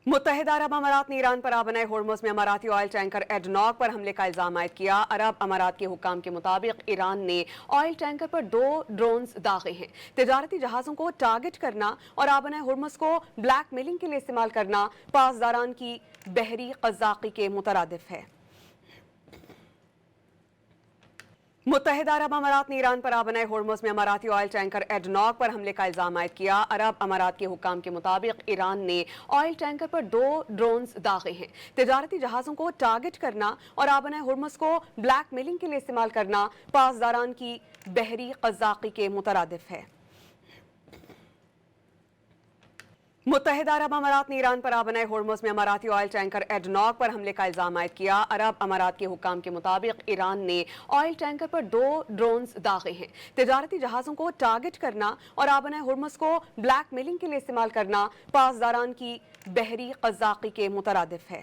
متحدہ عرب امارات نے ایران پر آبنائے ہرمز میں اماراتی آئل ٹینکر ایڈنوک پر حملے کا الزام عائد کیا۔ عرب امارات کے حکام کے مطابق ایران نے آئل ٹینکر پر 2 ڈرونز داغے ہیں۔ تجارتی جہازوں کو ٹارگٹ کرنا اور آبنائے ہرمز کو بلیک میلنگ کے لیے استعمال کرنا پاسداران کی بحری قزاقی کے مترادف ہے۔ متحدہ عرب امارات نے ایران پر آبنائے ہرمز میں اماراتی آئل ٹینکر ایڈنوک پر حملے کا الزام عائد کیا۔ عرب امارات کے حکام کے مطابق ایران نے آئل ٹینکر پر 2 ڈرونز داغے ہیں۔ تجارتی جہازوں کو ٹارگٹ کرنا اور آبنائے ہرمز کو بلیک میلنگ کے لیے استعمال کرنا پاسداران کی بحری قزاقی کے مترادف ہے۔ متحدہ عرب امارات نے ایران پر آبنائے ہرمز میں اماراتی آئل ٹینکر ایڈنوک پر حملے کا الزام عائد کیا۔ عرب امارات کے حکام کے مطابق ایران نے آئل ٹینکر پر 2 ڈرونز داغے ہیں۔ تجارتی جہازوں کو ٹارگٹ کرنا اور آبنائے ہرمز کو بلیک میلنگ کے لیے استعمال کرنا پاسداران کی بحری قزاقی کے مترادف ہے۔